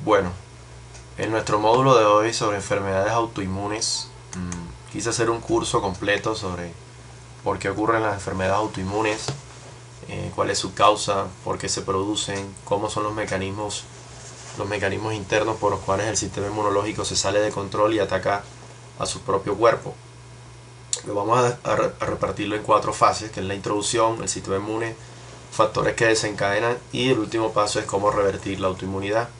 Bueno, en nuestro módulo de hoy sobre enfermedades autoinmunes, quise hacer un curso completo sobre por qué ocurren las enfermedades autoinmunes, cuál es su causa, por qué se producen, cómo son los mecanismos internos por los cuales el sistema inmunológico se sale de control y ataca a su propio cuerpo. Lo vamos a repartirlo en 4 fases, que es la introducción, el sistema inmune, factores que desencadenan y el último paso es cómo revertir la autoinmunidad.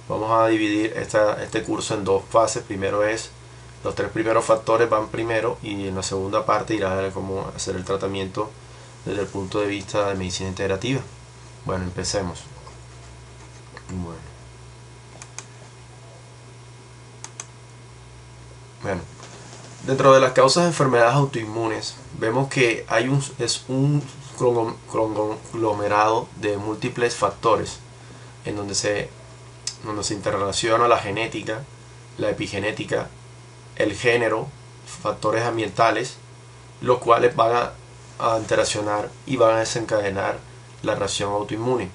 Vamos a dividir este curso en 2 fases. Primero es los 3 primeros factores van primero y en la segunda parte irá a ver cómo hacer el tratamiento desde el punto de vista de medicina integrativa. Bueno, empecemos. Bueno, dentro de las causas de enfermedades autoinmunes vemos que es un conglomerado de múltiples factores en donde se interrelaciona la genética, la epigenética, el género, factores ambientales, los cuales van a interaccionar y van a desencadenar la reacción autoinmune.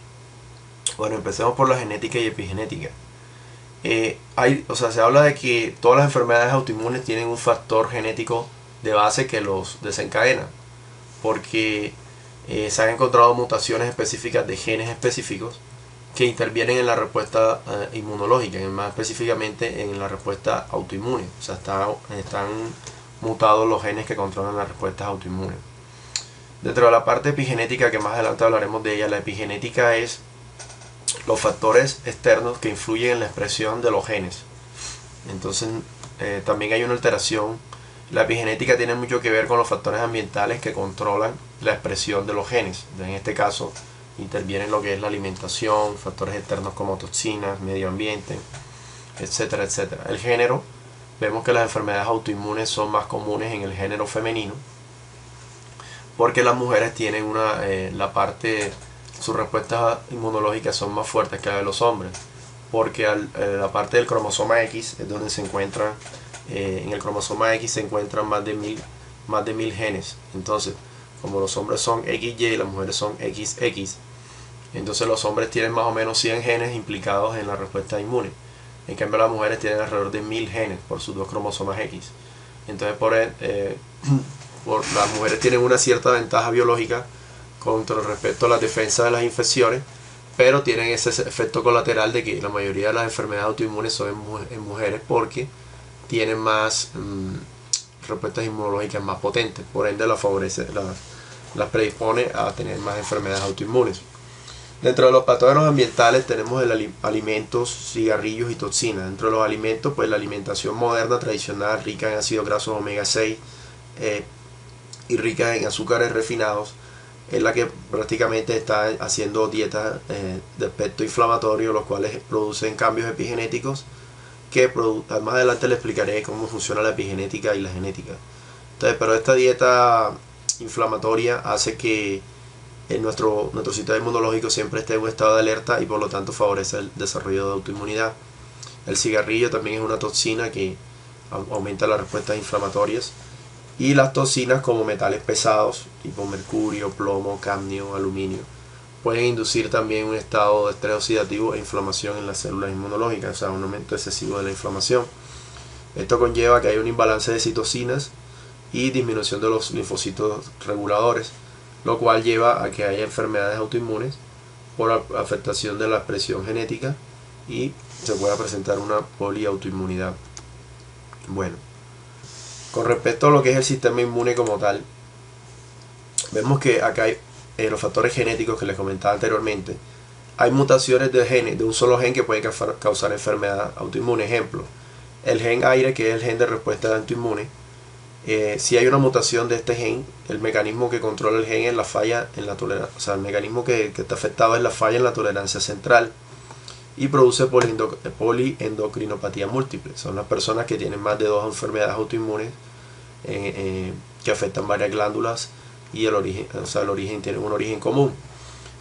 Bueno, empecemos por la genética y epigenética. Se habla de que todas las enfermedades autoinmunes tienen un factor genético de base que los desencadena, porque se han encontrado mutaciones específicas de genes específicos que intervienen en la respuesta inmunológica, más específicamente en la respuesta autoinmune. O sea, están mutados los genes que controlan las respuestas autoinmunes. Dentro de la parte epigenética, que más adelante hablaremos de ella, la epigenética es los factores externos que influyen en la expresión de los genes. Entonces, también hay una alteración. La epigenética tiene mucho que ver con los factores ambientales que controlan la expresión de los genes. En este caso, intervienen lo que es la alimentación, factores externos como toxinas, medio ambiente, etcétera, etcétera. El género, vemos que las enfermedades autoinmunes son más comunes en el género femenino, porque las mujeres tienen sus respuestas inmunológicas son más fuertes que las de los hombres, porque la parte del cromosoma X es donde se encuentran, en el cromosoma X se encuentran más de 1000 genes. Entonces, como los hombres son XY y las mujeres son XX, entonces los hombres tienen más o menos 100 genes implicados en la respuesta inmune. En cambio las mujeres tienen alrededor de 1000 genes por sus 2 cromosomas X. Entonces las mujeres tienen una cierta ventaja biológica con respecto a la defensa de las infecciones, pero tienen ese efecto colateral de que la mayoría de las enfermedades autoinmunes son en mujeres porque tienen más respuestas inmunológicas más potentes, por ende las predispone a tener más enfermedades autoinmunes. Dentro de los patógenos ambientales tenemos alimentos, cigarrillos y toxinas. Dentro de los alimentos, pues la alimentación moderna tradicional rica en ácidos grasos omega 6 y rica en azúcares refinados es la que prácticamente está haciendo dietas de aspecto inflamatorio, los cuales producen cambios epigenéticos que más adelante le explicaré cómo funciona la epigenética y la genética. Entonces, pero esta dieta inflamatoria hace que nuestro sistema inmunológico siempre esté en un estado de alerta y por lo tanto favorece el desarrollo de autoinmunidad. El cigarrillo también es una toxina que aumenta las respuestas inflamatorias, y las toxinas como metales pesados tipo mercurio, plomo, cadmio, aluminio pueden inducir también un estado de estrés oxidativo e inflamación en las células inmunológicas, o sea, un aumento excesivo de la inflamación. Esto conlleva que haya un imbalance de citocinas y disminución de los linfocitos reguladores, lo cual lleva a que haya enfermedades autoinmunes por afectación de la expresión genética y se pueda presentar una poliautoinmunidad. Bueno, con respecto a lo que es el sistema inmune como tal, vemos que acá hay los factores genéticos que les comentaba anteriormente. Hay mutaciones de genes, de un solo gen, que pueden causar enfermedad autoinmune. Ejemplo, el gen aire, que es el gen de respuesta autoinmune. Si hay una mutación de este gen, el mecanismo que controla el gen es la falla en la tolerancia, o sea, el mecanismo que está afectado es la falla en la tolerancia central y produce poliendocrinopatía múltiple. Son las personas que tienen más de 2 enfermedades autoinmunes que afectan varias glándulas y el origen tiene un origen común.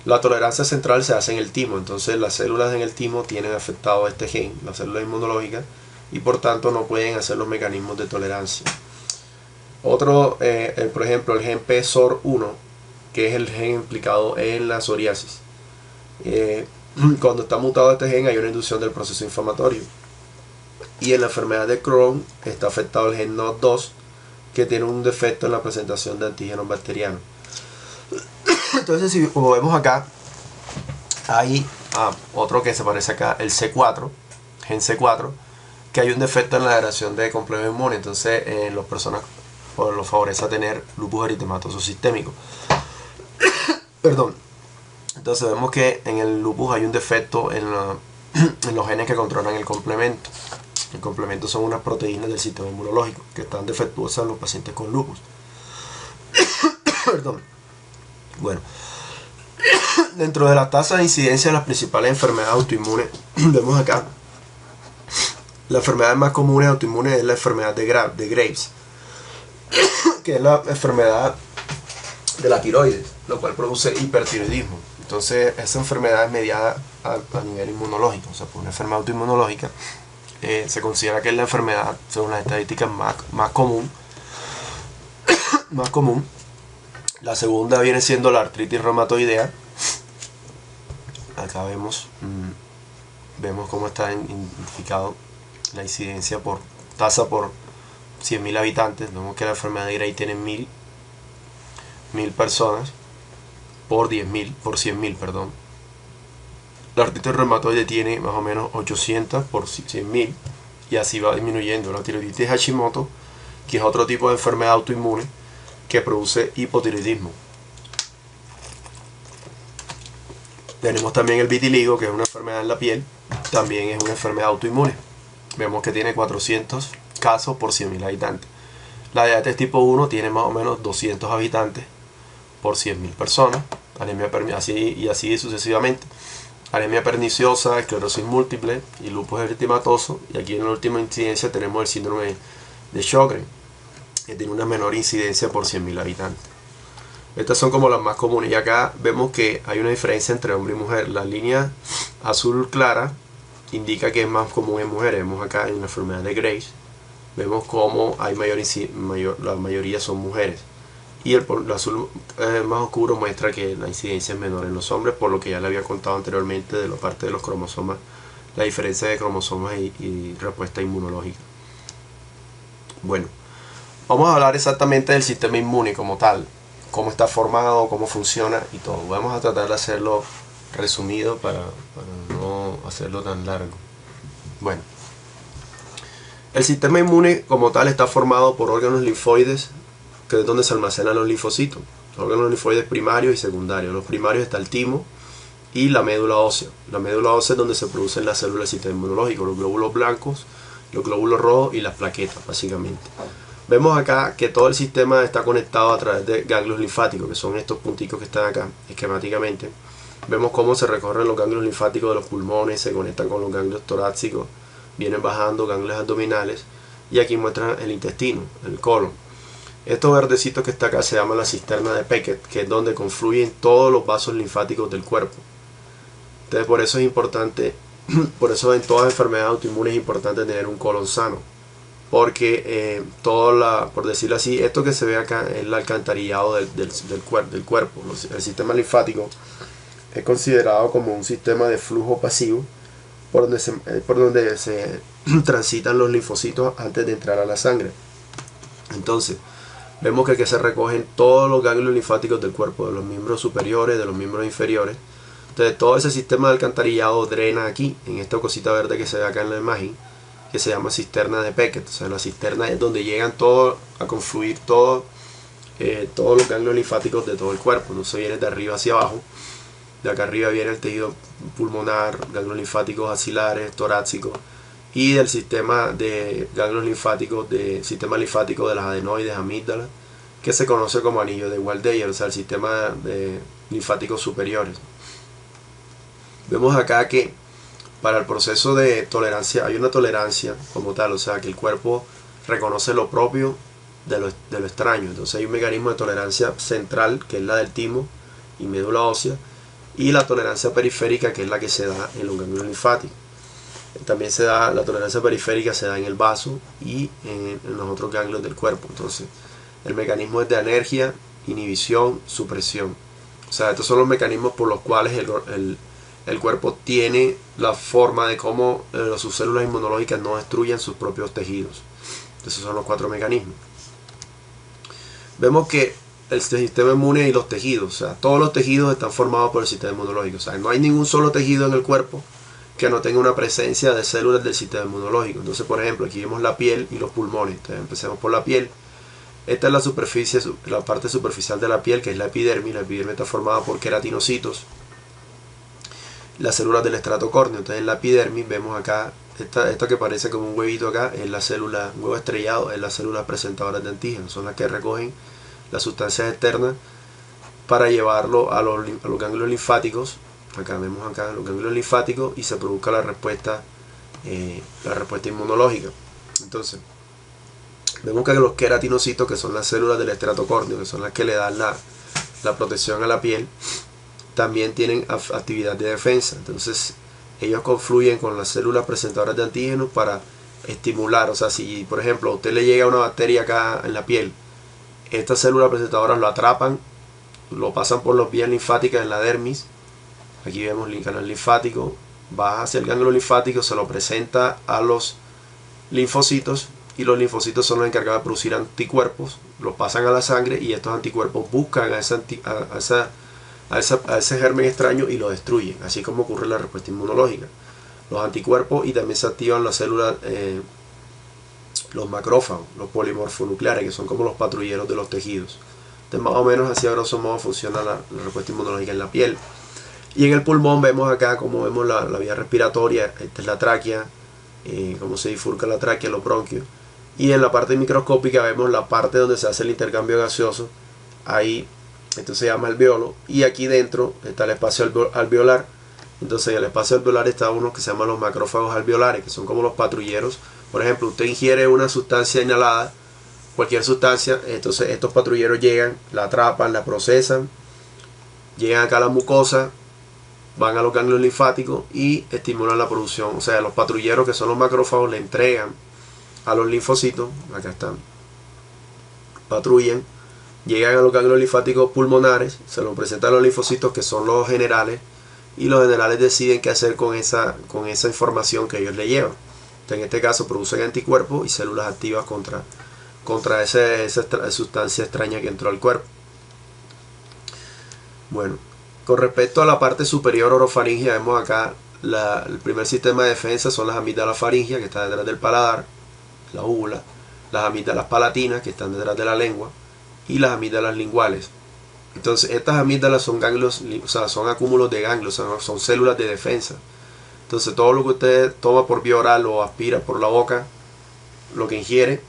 La tolerancia central se hace en el timo, entonces las células en el timo tienen afectado este gen, las células inmunológicas, y por tanto no pueden hacer los mecanismos de tolerancia. Otro, por ejemplo, el gen PSOR1, que es el gen implicado en la psoriasis. cuando está mutado este gen hay una inducción del proceso inflamatorio. Y en la enfermedad de Crohn está afectado el gen NOD2, que tiene un defecto en la presentación de antígenos bacterianos. Entonces, como vemos acá, hay otro que se parece acá, el C4, gen C4, que hay un defecto en la generación de complejo inmune. Entonces, en las personas lo favorece a tener lupus eritematoso sistémico. Perdón. Entonces vemos que en el lupus hay un defecto en los genes que controlan el complemento. El complemento son unas proteínas del sistema inmunológico que están defectuosas en los pacientes con lupus. Perdón. Bueno, dentro de la tasa de incidencia de las principales enfermedades autoinmunes, vemos acá, la enfermedad más común autoinmune es la enfermedad de Graves, que es la enfermedad de la tiroides, lo cual produce hipertiroidismo. Entonces, esa enfermedad es mediada a nivel inmunológico, o sea, por una enfermedad autoinmunológica. Se considera que es la enfermedad, según las estadísticas, más común. La segunda viene siendo la artritis reumatoidea. Acá vemos cómo está identificado la incidencia por tasa por 100.000 habitantes. Vemos que la enfermedad de Gray tiene 1.000 personas por 100.000, perdón. La artritis reumatoide tiene más o menos 800 por 100.000 y así va disminuyendo. La tiroiditis Hashimoto, que es otro tipo de enfermedad autoinmune que produce hipotiroidismo. Tenemos también el vitiligo, que es una enfermedad en la piel, también es una enfermedad autoinmune. Vemos que tiene 400 casos por 100.000 habitantes. La diabetes tipo 1 tiene más o menos 200 habitantes por 100.000 personas, así sucesivamente. Anemia perniciosa, esclerosis múltiple y lupus eritematoso. Y aquí en la última incidencia tenemos el síndrome de Sjögren, que tiene una menor incidencia por 100.000 habitantes. Estas son como las más comunes. Y acá vemos que hay una diferencia entre hombre y mujer. La línea azul clara indica que es más común en mujeres. Vemos acá en la enfermedad de Graves, vemos cómo hay la mayoría son mujeres. Y el azul más oscuro muestra que la incidencia es menor en los hombres, por lo que ya le había contado anteriormente de la parte de los cromosomas, la diferencia de cromosomas y respuesta inmunológica. Bueno, vamos a hablar exactamente del sistema inmune como tal, cómo está formado, cómo funciona y todo. Vamos a tratar de hacerlo resumido para no hacerlo tan largo. Bueno, el sistema inmune como tal está formado por órganos linfoides, que es donde se almacenan los linfocitos, órganos linfoides primarios y secundarios. Los primarios está el timo y la médula ósea. La médula ósea es donde se producen las células del sistema inmunológico, los glóbulos blancos, los glóbulos rojos y las plaquetas, básicamente. Vemos acá que todo el sistema está conectado a través de ganglios linfáticos, que son estos punticos que están acá, esquemáticamente. Vemos cómo se recorren los ganglios linfáticos de los pulmones, se conectan con los ganglios torácicos, vienen bajando ganglios abdominales, y aquí muestran el intestino, el colon. Estos verdecitos que está acá se llama la cisterna de Beckett, que es donde confluyen todos los vasos linfáticos del cuerpo. Entonces por eso es importante, por eso en todas las enfermedades autoinmunes es importante tener un colon sano. Porque por decirlo así, esto que se ve acá es el alcantarillado del cuerpo. El sistema linfático es considerado como un sistema de flujo pasivo por donde se transitan los linfocitos antes de entrar a la sangre. Entonces, vemos que se recogen todos los ganglios linfáticos del cuerpo, de los miembros superiores, de los miembros inferiores. Entonces todo ese sistema de alcantarillado drena aquí, en esta cosita verde que se ve acá en la imagen, que se llama cisterna de Beckett. O sea, la cisterna es donde llegan a confluir todos los ganglios linfáticos de todo el cuerpo. Entonces viene de arriba hacia abajo. De acá arriba viene el tejido pulmonar, ganglios linfáticos axilares, torácicos, y del sistema de ganglios linfáticos, sistema linfático de las adenoides, amígdalas, que se conoce como anillo de Waldeyer, o sea, el sistema de linfáticos superiores. Vemos acá que para el proceso de tolerancia hay una tolerancia como tal, o sea, que el cuerpo reconoce lo propio de lo extraño. Entonces hay un mecanismo de tolerancia central, que es la del timo y médula ósea, y la tolerancia periférica, que es la que se da en los ganglios linfáticos. También la tolerancia periférica se da en el vaso y en los otros ganglios del cuerpo. Entonces el mecanismo es de anergia, inhibición, supresión. O sea, estos son los mecanismos por los cuales el cuerpo tiene la forma de cómo sus células inmunológicas no destruyen sus propios tejidos. Esos son los 4 mecanismos. Vemos que el sistema inmune y los tejidos, o sea, todos los tejidos están formados por el sistema inmunológico. O sea, no hay ningún solo tejido en el cuerpo que no tenga una presencia de células del sistema inmunológico. Entonces, por ejemplo, aquí vemos la piel y los pulmones. Entonces, empecemos por la piel. Esta es la superficie, la parte superficial de la piel, que es la epidermis. La epidermis está formada por queratinocitos, las células del estrato córneo. Entonces, en la epidermis vemos acá, esta que parece como un huevito acá, es la célula, un huevo estrellado, es la célula presentadora de antígenos. Son las que recogen las sustancias externas para llevarlo a los ganglios linfáticos. Acá vemos acá los ganglios linfáticos y se produzca la respuesta inmunológica. Entonces, vemos que los queratinocitos, que son las células del estrato córneo, que son las que le dan la protección a la piel, también tienen actividad de defensa. Entonces, ellos confluyen con las células presentadoras de antígenos para estimular. O sea, si por ejemplo a usted le llega una bacteria acá en la piel, estas células presentadoras lo atrapan, lo pasan por las vías linfáticas en la dermis. Aquí vemos el canal linfático, va hacia el ganglio linfático, se lo presenta a los linfocitos, y los linfocitos son los encargados de producir anticuerpos, los pasan a la sangre y estos anticuerpos buscan a ese germen extraño y lo destruyen, así como ocurre en la respuesta inmunológica. Los anticuerpos, y también se activan las células, los macrófagos, los polimorfonucleares, que son como los patrulleros de los tejidos. Entonces, más o menos así a grosso modo funciona la respuesta inmunológica en la piel. Y en el pulmón vemos acá, como vemos la vía respiratoria, esta es la tráquea, cómo se bifurca la tráquea, los bronquios. Y en la parte microscópica vemos la parte donde se hace el intercambio gaseoso. Ahí, esto se llama alveolo. Y aquí dentro está el espacio alveolar. Entonces en el espacio alveolar está uno que se llama los macrófagos alveolares, que son como los patrulleros. Por ejemplo, usted ingiere una sustancia inhalada, cualquier sustancia, entonces estos patrulleros llegan, la atrapan, la procesan, llegan acá a la mucosa, van a los ganglios linfáticos y estimulan la producción. O sea, los patrulleros, que son los macrófagos, le entregan a los linfocitos, acá están, patrullan, llegan a los ganglios linfáticos pulmonares, se los presentan a los linfocitos, que son los generales, y los generales deciden qué hacer con esa información que ellos le llevan. Entonces, en este caso producen anticuerpos y células activas contra esa sustancia extraña que entró al cuerpo. Bueno, con respecto a la parte superior orofaringea, vemos acá el primer sistema de defensa son las amígdalas faringeas, que están detrás del paladar, la úvula, las amígdalas palatinas, que están detrás de la lengua, y las amígdalas linguales. Entonces, estas amígdalas son ganglios, o sea, son acúmulos de ganglios, o sea, son células de defensa. Entonces, todo lo que usted toma por vía oral o aspira por la boca, lo que ingiere,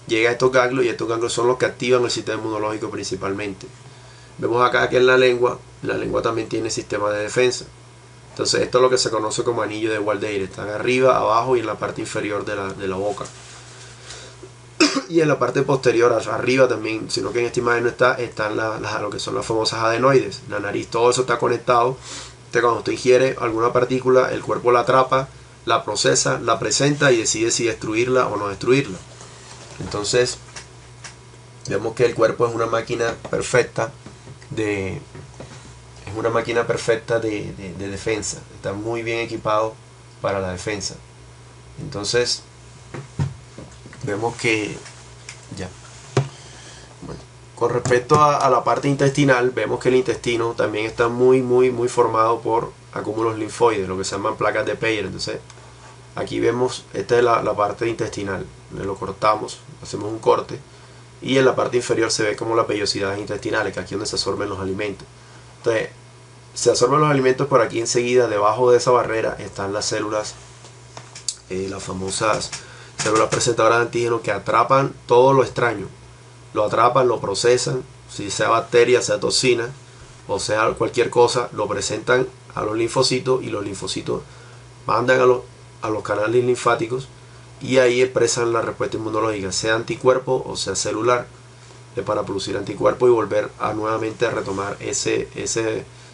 llega a estos ganglios, y estos ganglios son los que activan el sistema inmunológico principalmente. Vemos acá que en la lengua también tiene sistema de defensa. Entonces, esto es lo que se conoce como anillo de Waldeyer. Están arriba, abajo y en la parte inferior de la boca. Y en la parte posterior, arriba también, sino que en esta imagen no están lo que son las famosas adenoides, la nariz, todo eso está conectado. Entonces, cuando usted ingiere alguna partícula, el cuerpo la atrapa, la procesa, la presenta y decide si destruirla o no destruirla. Entonces, vemos que el cuerpo es una máquina perfecta de defensa. Está muy bien equipado para la defensa. Entonces, vemos que bueno, con respecto a la parte intestinal, vemos que el intestino también está muy formado por acúmulos linfoides, lo que se llaman placas de Peyer. Entonces, aquí vemos, esta es la parte intestinal, lo cortamos, hacemos un corte, y en la parte inferior se ve como las vellosidades intestinales, que aquí es donde se absorben los alimentos. Entonces, se absorben los alimentos por aquí enseguida. Debajo de esa barrera están las células, las famosas células presentadoras de antígenos, que atrapan todo lo extraño. Lo atrapan, lo procesan, si sea bacteria, sea toxina, o sea cualquier cosa, lo presentan a los linfocitos, y los linfocitos mandan a los canales linfáticos, y ahí expresan la respuesta inmunológica, sea anticuerpo o sea celular, para producir anticuerpos y volver nuevamente a retomar esa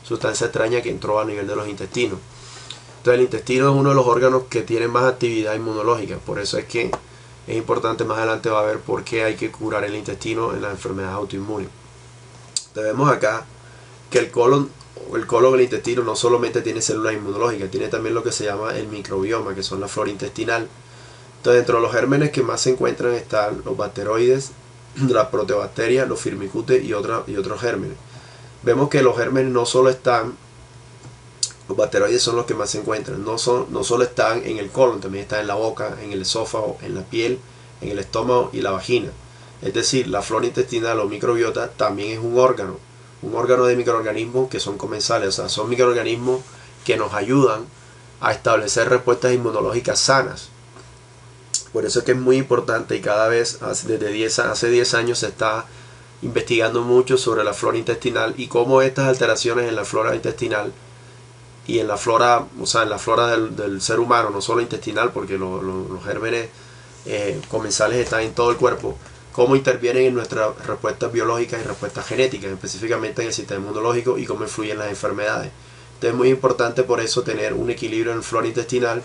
sustancia extraña que entró a nivel de los intestinos. Entonces, el intestino es uno de los órganos que tiene más actividad inmunológica. Por eso es que es importante, más adelante va a ver por qué hay que curar el intestino en las enfermedades autoinmunes. Entonces, vemos acá que el colon, el intestino, no solamente tiene células inmunológicas, tiene también lo que se llama el microbioma, que son la flora intestinal. Entonces, dentro de los gérmenes que más se encuentran están los bacteroides, las proteobacterias, los firmicutes y otros gérmenes. Vemos que los gérmenes no solo están, los bacteroides son los que más se encuentran, no solo están en el colon, también están en la boca, en el esófago, en la piel, en el estómago y la vagina. Es decir, la flora intestinal o microbiota también es un órgano de microorganismos que son comensales, o sea, son microorganismos que nos ayudan a establecer respuestas inmunológicas sanas. Por eso es que es muy importante y cada vez, hace 10 años se está investigando mucho sobre la flora intestinal y cómo estas alteraciones en la flora intestinal y en la flora, o sea, en la flora del ser humano, no solo intestinal, porque los gérmenes comensales están en todo el cuerpo, cómo intervienen en nuestras respuestas biológicas y respuestas genéticas, específicamente en el sistema inmunológico y cómo influyen las enfermedades. Entonces es muy importante por eso tener un equilibrio en la flora intestinal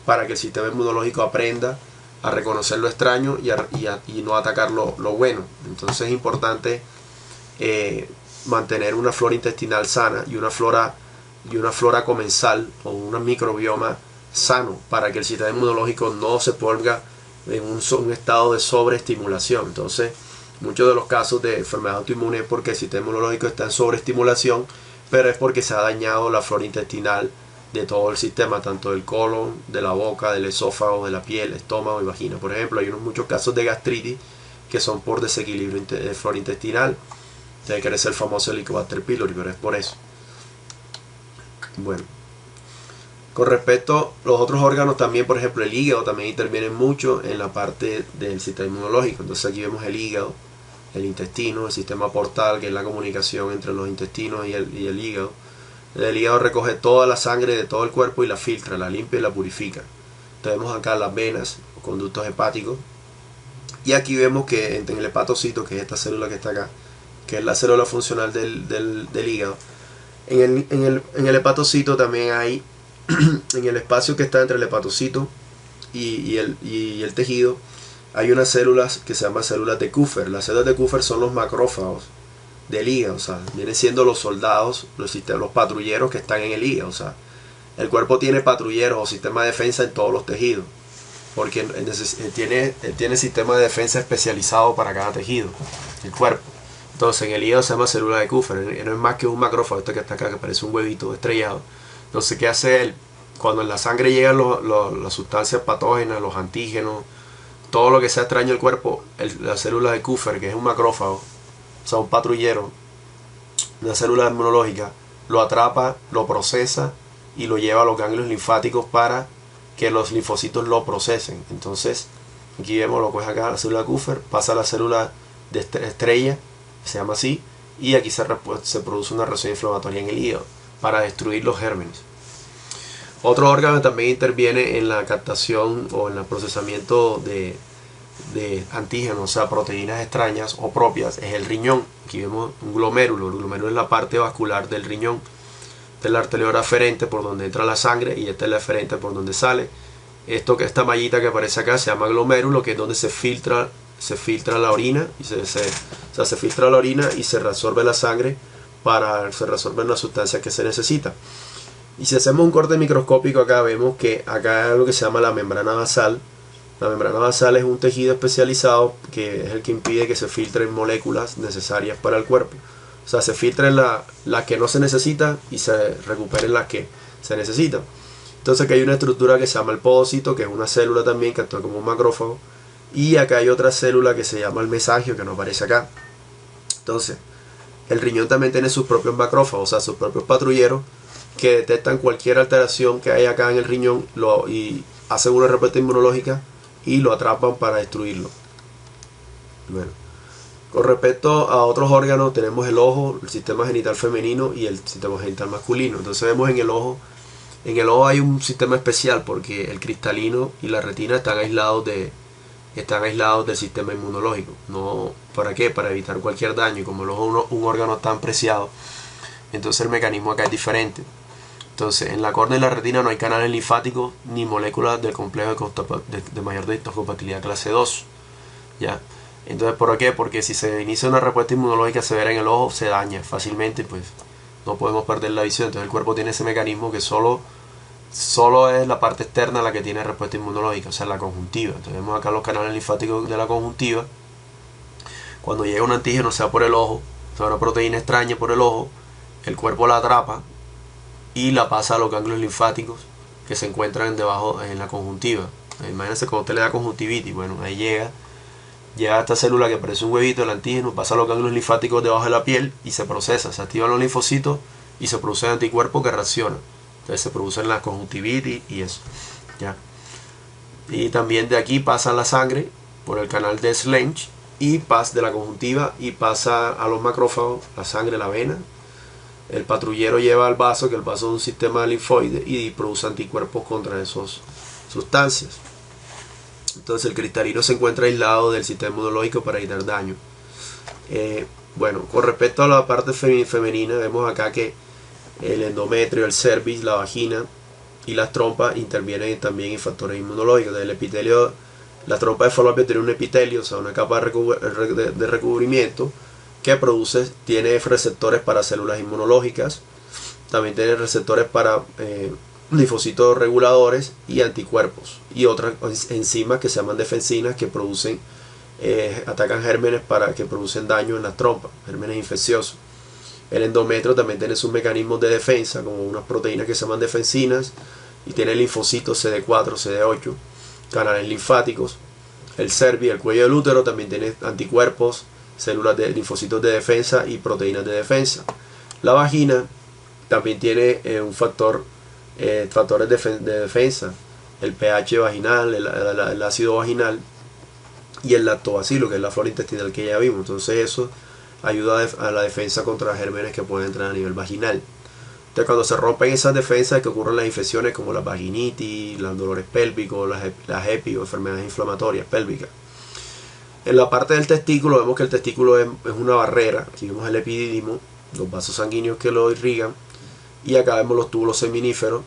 para que el sistema inmunológico aprenda a reconocer lo extraño y no atacar lo bueno. Entonces es importante mantener una flora intestinal sana y una flora comensal o un microbioma sano para que el sistema inmunológico no se ponga en un estado de sobreestimulación. Entonces muchos de los casos de enfermedad autoinmune es porque el sistema inmunológico está en sobreestimulación, pero es porque se ha dañado la flora intestinal de todo el sistema, tanto del colon, de la boca, del esófago, de la piel, estómago y vagina. Por ejemplo, hay muchos casos de gastritis que son por desequilibrio de flora intestinal. Tiene que ser el famoso Helicobacter pylori, pero es por eso. Bueno, con respecto a los otros órganos también, por ejemplo, el hígado también interviene mucho en la parte del sistema inmunológico. Entonces aquí vemos el hígado, el intestino, el sistema portal, que es la comunicación entre los intestinos y el hígado. El hígado recoge toda la sangre de todo el cuerpo y la filtra, la limpia y la purifica. Entonces vemos acá las venas, los conductos hepáticos. Y aquí vemos que en el hepatocito, que es esta célula que está acá, que es la célula funcional del hígado, en el hepatocito también hay, en el espacio que está entre el hepatocito y el tejido, hay unas células que se llaman células de Kupffer. Las células de Kupffer son los macrófagos del hígado, o sea, vienen siendo los soldados, los patrulleros que están en el hígado. O sea, el cuerpo tiene patrulleros o sistema de defensa en todos los tejidos, porque tiene sistema de defensa especializado para cada tejido, el cuerpo. Entonces en el hígado se llama célula de Kupffer, no es más que un macrófago, este que está acá, que parece un huevito estrellado. Entonces, ¿qué hace él? Cuando en la sangre llegan las sustancias patógenas, los antígenos, todo lo que sea extraño al cuerpo, la célula de Kupffer, que es un macrófago, o sea, un patrullero, una célula inmunológica, lo atrapa, lo procesa y lo lleva a los ganglios linfáticos para que los linfocitos lo procesen. Entonces, aquí vemos lo que es acá la célula de Kupffer, pasa a la célula de estrella, se llama así, y aquí se produce una reacción inflamatoria en el hígado para destruir los gérmenes. Otro órgano también interviene en la captación o en el procesamiento de antígenos, o sea, proteínas extrañas o propias, es el riñón. Aquí vemos un glomérulo. El glomérulo es la parte vascular del riñón. Esta es la arteriolera aferente por donde entra la sangre y esta es la eferente por donde sale. Esta mallita que aparece acá se llama glomérulo, que es donde se filtra la orina y se filtra la orina y se reabsorbe la sangre se reabsorben las sustancias que se necesitan. Y si hacemos un corte microscópico acá, vemos que acá hay lo que se llama la membrana basal. La membrana basal es un tejido especializado que es el que impide que se filtren moléculas necesarias para el cuerpo. O sea, se filtren las que no se necesitan y se recuperen las que se necesitan. Entonces aquí hay una estructura que se llama el podocito, que es una célula también que actúa como un macrófago. Y acá hay otra célula que se llama el mesagio, que no aparece acá. Entonces, el riñón también tiene sus propios macrófagos, o sea, sus propios patrulleros, que detectan cualquier alteración que hay acá en el riñón y hacen una respuesta inmunológica y lo atrapan para destruirlo. Bueno, con respecto a otros órganos tenemos el ojo, el sistema genital femenino y el sistema genital masculino. Entonces vemos en el ojo hay un sistema especial porque el cristalino y la retina están aislados del sistema inmunológico. No, ¿para qué? Para evitar cualquier daño. Y como el ojo es un órgano tan preciado, entonces el mecanismo acá es diferente. Entonces en la córnea y la retina no hay canales linfáticos ni moléculas del complejo de mayor histocompatibilidad clase 2. ¿Ya? Entonces, ¿por qué? Porque si se inicia una respuesta inmunológica severa en el ojo, se daña fácilmente, pues no podemos perder la visión. Entonces el cuerpo tiene ese mecanismo que solo es la parte externa la que tiene respuesta inmunológica, o sea, la conjuntiva. Entonces vemos acá los canales linfáticos de la conjuntiva. Cuando llega un antígeno, sea por el ojo, sea una proteína extraña por el ojo, el cuerpo la atrapa y la pasa a los ganglios linfáticos que se encuentran debajo en la conjuntiva. Imagínense cuando usted le da conjuntivitis, bueno, ahí llega esta célula que parece un huevito, el antígeno, pasa a los ganglios linfáticos debajo de la piel y se procesa, se activan los linfocitos y se producen anticuerpos que reaccionan. Entonces se producen las conjuntivitis y eso, ¿ya? Y también de aquí pasa la sangre por el canal de Slench y pasa de la conjuntiva y pasa a los macrófagos, la sangre, la vena. El patrullero lleva al vaso, que el vaso es un sistema linfoide, y produce anticuerpos contra esas sustancias. Entonces el cristalino se encuentra aislado del sistema inmunológico para evitar daño. Bueno, con respecto a la parte femenina, vemos acá que el endometrio, el cervix, la vagina y las trompas intervienen también en factores inmunológicos. El epitelio, la trompa de Falopio tiene un epitelio, o sea, una capa de recubrimiento que tiene receptores para células inmunológicas, también tiene receptores para linfocitos reguladores y anticuerpos, y otras enzimas que se llaman defensinas que atacan gérmenes que producen daño en las trompas, gérmenes infecciosos. El endometrio también tiene sus mecanismos de defensa, como unas proteínas que se llaman defensinas, y tiene linfocitos CD4, CD8, canales linfáticos. El cervix, el cuello del útero, también tiene anticuerpos, células de linfocitos de defensa y proteínas de defensa. La vagina también tiene factores de defensa, el pH vaginal, el ácido vaginal y el lactobacilo, que es la flora intestinal que ya vimos. Entonces eso ayuda a la defensa contra gérmenes que pueden entrar a nivel vaginal. Entonces cuando se rompen esas defensas, que ocurren las infecciones como la vaginitis, los dolores pélvicos, las EPI o enfermedades inflamatorias pélvicas. En la parte del testículo vemos que el testículo es una barrera. Aquí vemos el epidídimo, los vasos sanguíneos que lo irrigan, y acá vemos los túbulos seminíferos.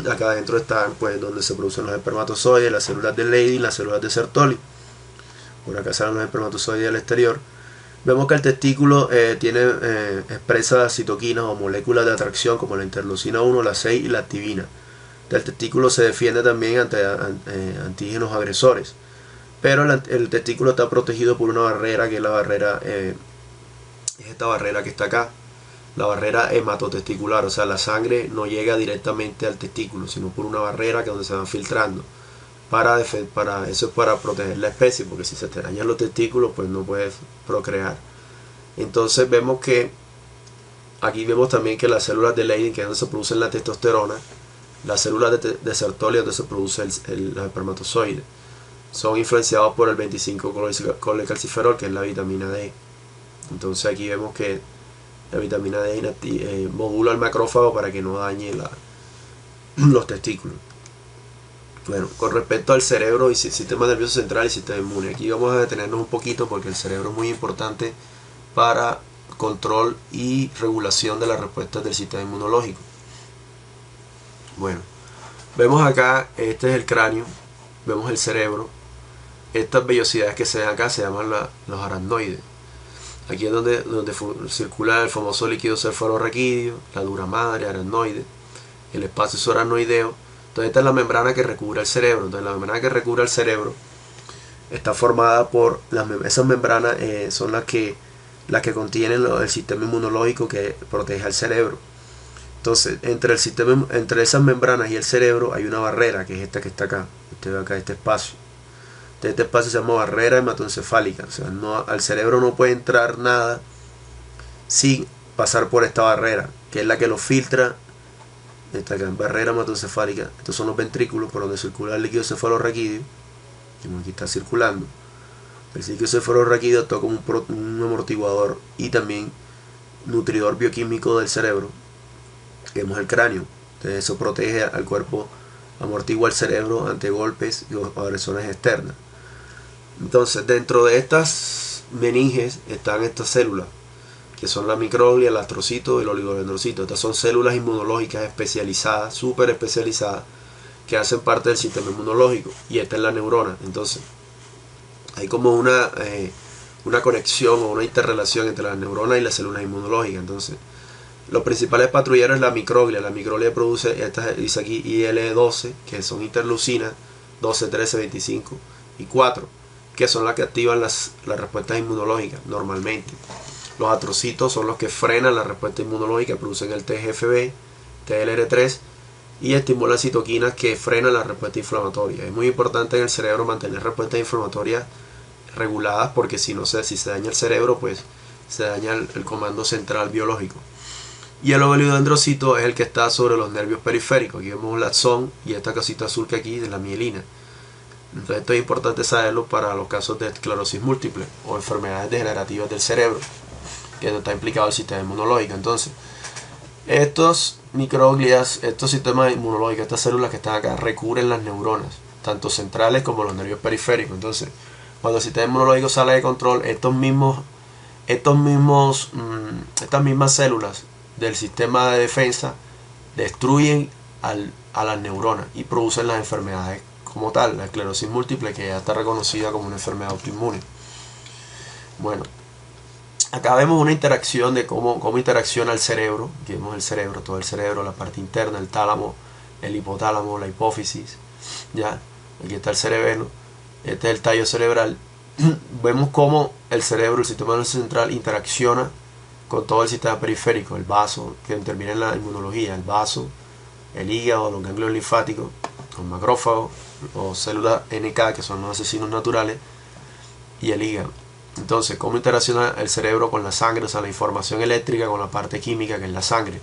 Acá adentro están pues donde se producen los espermatozoides, las células de Leydig y las células de Sertoli. Por acá salen los espermatozoides al exterior. Vemos que el testículo expresa citoquinas o moléculas de atracción como la interleucina 1, la 6 y la activina. El testículo se defiende también ante antígenos agresores. Pero el testículo está protegido por una barrera, que es la barrera, es esta barrera que está acá, la barrera hematotesticular. O sea, la sangre no llega directamente al testículo, sino por una barrera que es donde se van filtrando. Eso es para proteger la especie, porque si se te dañan los testículos, pues no puedes procrear. Entonces vemos que aquí vemos también que las células de Leydig, que es donde se produce la testosterona, las células de Sertoli, donde se produce los espermatozoides, son influenciados por el 25-colecalciferol, que es la vitamina D. Entonces aquí vemos que la vitamina D modula el macrófago para que no dañe los testículos. Bueno, con respecto al cerebro y sistema nervioso central y sistema inmune, aquí vamos a detenernos un poquito porque el cerebro es muy importante para control y regulación de las respuestas del sistema inmunológico. Bueno, vemos acá, este es el cráneo, vemos el cerebro. Estas vellosidades que se ven acá se llaman los aracnoides. Aquí es donde circula el famoso líquido cefalorraquídeo, la dura madre, aracnoide, el espacio subaracnoideo. Entonces esta es la membrana que recubre el cerebro. Entonces la membrana que recubre el cerebro está formada por esas membranas, son las que contienen el sistema inmunológico que protege al cerebro. Entonces entre esas membranas y el cerebro hay una barrera, que es esta que está acá. Usted ve acá este espacio. Este espacio se llama barrera hematoencefálica. O sea, al cerebro no puede entrar nada sin pasar por esta barrera, que es la que lo filtra. Esta acá, barrera hematoencefálica. Estos son los ventrículos por donde circula el líquido cefalorraquídeo. Como aquí está circulando. El líquido cefalorraquídeo actúa como un amortiguador y también nutridor bioquímico del cerebro. Vemos el cráneo. Entonces eso protege al cuerpo, amortigua el cerebro ante golpes o agresiones externas. Entonces dentro de estas meninges están estas células, que son la microglia, el astrocito y el oligodendrocito. Estas son células inmunológicas especializadas, súper especializadas, que hacen parte del sistema inmunológico. Y esta es la neurona. Entonces hay como una conexión o una interrelación entre las neuronas y las células inmunológicas. Entonces Los principales patrulleros es la microglia. La microglia produce, esta dice aquí IL-12, que son interleucinas 12, 13, 25 y 4, que son las que activan las respuestas inmunológicas normalmente. Los astrocitos son los que frenan la respuesta inmunológica, producen el TGFB, TLR3 y estimulan citoquinas que frenan la respuesta inflamatoria. Es muy importante en el cerebro mantener respuestas inflamatorias reguladas, porque si se daña el cerebro, pues se daña el comando central biológico. Y el oligodendrocito es el que está sobre los nervios periféricos. Aquí vemos un axón y esta casita azul que aquí de la mielina. Entonces esto es importante saberlo para los casos de esclerosis múltiple o enfermedades degenerativas del cerebro, que no está implicado el sistema inmunológico. Entonces, estos microglias, estos sistemas inmunológicos, estas células que están acá, recubren las neuronas, tanto centrales como los nervios periféricos. Entonces, cuando el sistema inmunológico sale de control, estas mismas células del sistema de defensa destruyen a las neuronas y producen las enfermedades como tal, la esclerosis múltiple, que ya está reconocida como una enfermedad autoinmune. Bueno, acá vemos una interacción de cómo interacciona el cerebro. Aquí vemos el cerebro, todo el cerebro, la parte interna, el tálamo, el hipotálamo, la hipófisis, ya, aquí está el cerebelo, este es el tallo cerebral. Vemos cómo el cerebro, el sistema nervioso central, interacciona con todo el sistema periférico, el vaso, que determina la inmunología, el vaso, el hígado, los ganglios linfáticos, los macrófagos, los células NK, que son los asesinos naturales, y el hígado. Entonces, cómo interacciona el cerebro con la sangre, o sea, la información eléctrica con la parte química, que es la sangre.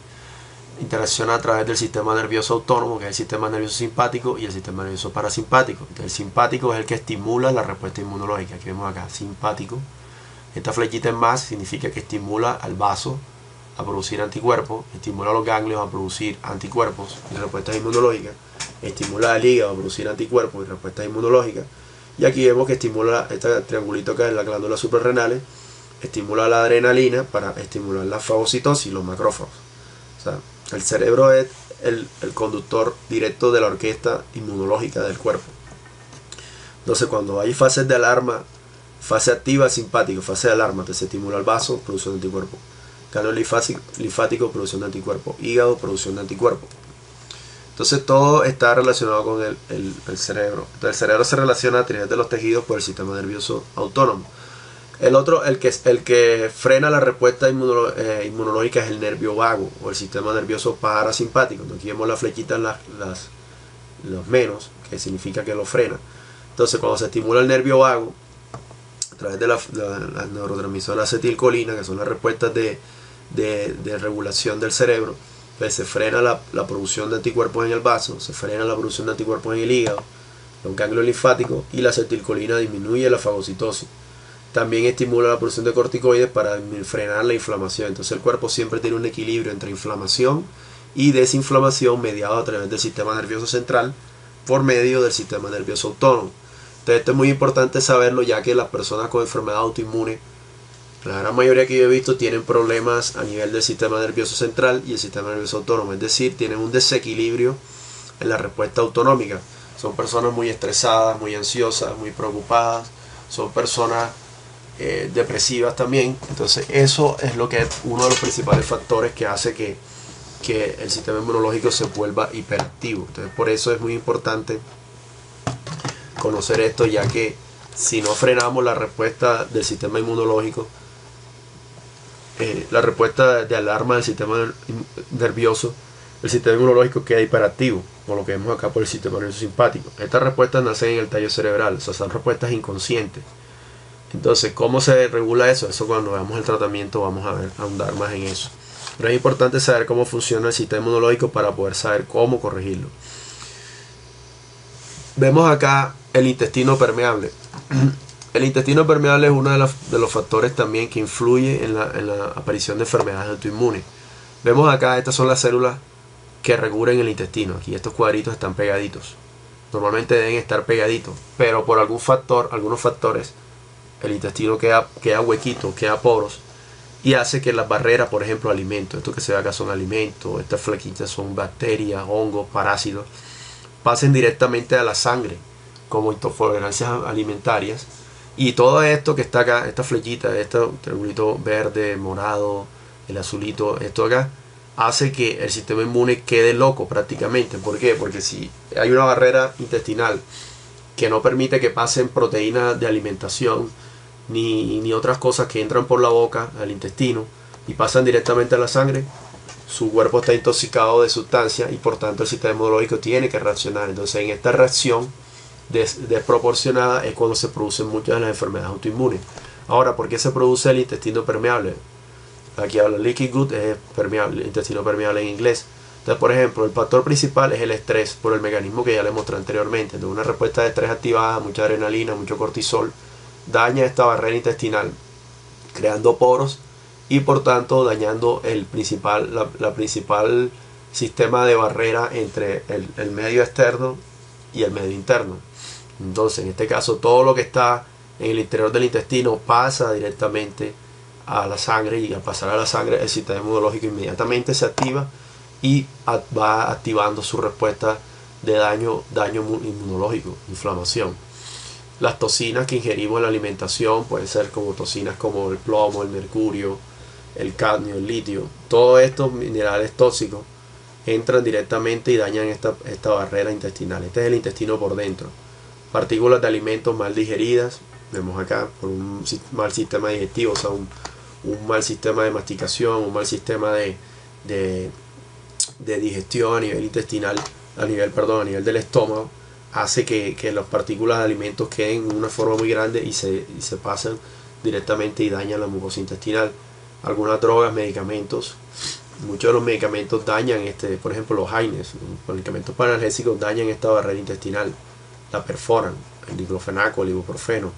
Interacciona a través del sistema nervioso autónomo, que es el sistema nervioso simpático, y el sistema nervioso parasimpático. Entonces, el simpático es el que estimula la respuesta inmunológica. Aquí vemos acá, simpático. Esta flechita en más significa que estimula al vaso a producir anticuerpos, estimula a los ganglios a producir anticuerpos y respuestas inmunológicas, estimula al hígado a producir anticuerpos y respuestas inmunológicas. Y aquí vemos que estimula este triangulito que es la glándula suprarrenales, estimula la adrenalina para estimular la fagocitosis y los macrófagos. O sea, el cerebro es el conductor directo de la orquesta inmunológica del cuerpo. Entonces, cuando hay fases de alarma, fase activa, simpático, fase de alarma, se estimula el vaso, producción de anticuerpos. Canal linfático, producción de anticuerpos. Hígado, producción de anticuerpos. Entonces todo está relacionado con el cerebro. Entonces el cerebro se relaciona a través de los tejidos por el sistema nervioso autónomo. El otro, el que frena la respuesta inmunológica, es el nervio vago o el sistema nervioso parasimpático. Aquí vemos la flechita en los menos, que significa que lo frena. Entonces cuando se estimula el nervio vago a través de la neurotransmisora acetilcolina, que son las respuestas de regulación del cerebro, pues se frena la producción de anticuerpos en el vaso, se frena la producción de anticuerpos en el hígado, los ganglios linfáticos, y la acetilcolina disminuye la fagocitosis. También estimula la producción de corticoides para frenar la inflamación. Entonces el cuerpo siempre tiene un equilibrio entre inflamación y desinflamación mediado a través del sistema nervioso central por medio del sistema nervioso autónomo. Entonces esto es muy importante saberlo, ya que las personas con enfermedad autoinmune, la gran mayoría que yo he visto, tienen problemas a nivel del sistema nervioso central y el sistema nervioso autónomo. Es decir, tienen un desequilibrio en la respuesta autonómica. Son personas muy estresadas, muy ansiosas, muy preocupadas. Son personas depresivas también. Entonces eso es lo que es uno de los principales factores que hace que el sistema inmunológico se vuelva hiperactivo. Entonces por eso es muy importante conocer esto, ya que si no frenamos la respuesta del sistema inmunológico, la respuesta de alarma del sistema nervioso, el sistema inmunológico queda hiperactivo, como lo que vemos acá por el sistema nervioso simpático. Estas respuestas nacen en el tallo cerebral, o sea, son respuestas inconscientes. Entonces, ¿cómo se regula eso? Eso cuando veamos el tratamiento vamos a ahondar más en eso. Pero es importante saber cómo funciona el sistema inmunológico para poder saber cómo corregirlo. Vemos acá el intestino permeable. El intestino permeable es uno de los factores también que influye en la aparición de enfermedades autoinmunes. Vemos acá, estas son las células que recubren el intestino. Aquí estos cuadritos están pegaditos. Normalmente deben estar pegaditos, pero por algunos factores, el intestino queda huequito, queda poros, y hace que las barreras, por ejemplo, alimentos, esto que se ve acá son alimentos, estas flequitas son bacterias, hongos, parásitos, pasen directamente a la sangre como intolerancias alimentarias. Y todo esto que está acá, esta flechita, este triangulito verde, morado, el azulito, esto acá, hace que el sistema inmune quede loco prácticamente. ¿Por qué? Porque si hay una barrera intestinal que no permite que pasen proteínas de alimentación ni otras cosas que entran por la boca al intestino y pasan directamente a la sangre, su cuerpo está intoxicado de sustancias y por tanto el sistema inmunológico tiene que reaccionar. Entonces en esta reacción desproporcionada es cuando se producen muchas de las enfermedades autoinmunes. Ahora, ¿por qué se produce el intestino permeable? Aquí habla leaky gut, es permeable, intestino permeable en inglés. Entonces, por ejemplo, el factor principal es el estrés, por el mecanismo que ya les mostré anteriormente. Entonces, una respuesta de estrés activada, mucha adrenalina, mucho cortisol, daña esta barrera intestinal, creando poros y por tanto dañando la principal sistema de barrera entre el medio externo y el medio interno. Entonces, en este caso, todo lo que está en el interior del intestino pasa directamente a la sangre, y al pasar a la sangre el sistema inmunológico inmediatamente se activa y va activando su respuesta de daño inmunológico, inflamación. Las toxinas que ingerimos en la alimentación pueden ser como toxinas como el plomo, el mercurio, el cadmio, el litio. Todos estos minerales tóxicos entran directamente y dañan esta barrera intestinal. Este es el intestino por dentro. Partículas de alimentos mal digeridas, vemos acá, por un mal sistema digestivo, o sea, un mal sistema de masticación, un mal sistema de digestión a nivel intestinal, a nivel del estómago, hace que las partículas de alimentos queden en una forma muy grande y se pasan directamente y dañan la mucosa intestinal. Algunas drogas, medicamentos, muchos de los medicamentos dañan por ejemplo los AINES, los medicamentos analgésicos dañan esta barrera intestinal, la perforan, el diclofenaco, el ibuprofeno.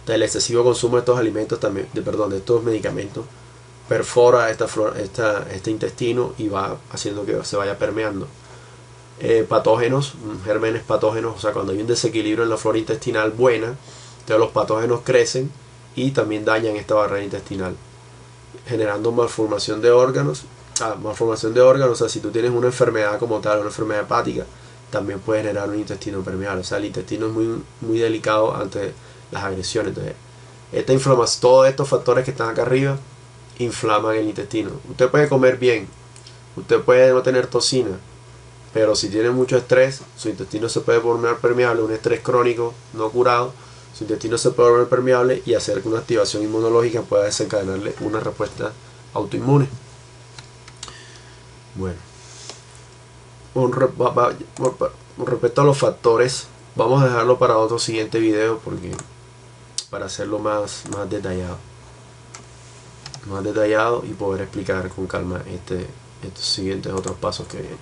Entonces, el excesivo consumo de estos alimentos también, de estos medicamentos, perfora este intestino y va haciendo que se vaya permeando. Patógenos, gérmenes patógenos, o sea, cuando hay un desequilibrio en la flora intestinal buena, entonces los patógenos crecen y también dañan esta barrera intestinal, generando malformación de órganos. O sea, si tú tienes una enfermedad como tal, una enfermedad hepática, también puede generar un intestino permeable. O sea, el intestino es muy delicado ante las agresiones. Entonces, esta inflamación, todos estos factores que están acá arriba inflaman el intestino. Usted puede comer bien, usted puede no tener toxina, pero si tiene mucho estrés, su intestino se puede volver permeable. Un estrés crónico no curado, su intestino se puede volver permeable y hacer que una activación inmunológica pueda desencadenarle una respuesta autoinmune. Bueno, con respecto a los factores, vamos a dejarlo para otro siguiente video, porque para hacerlo más detallado y poder explicar con calma estos siguientes otros pasos que vienen.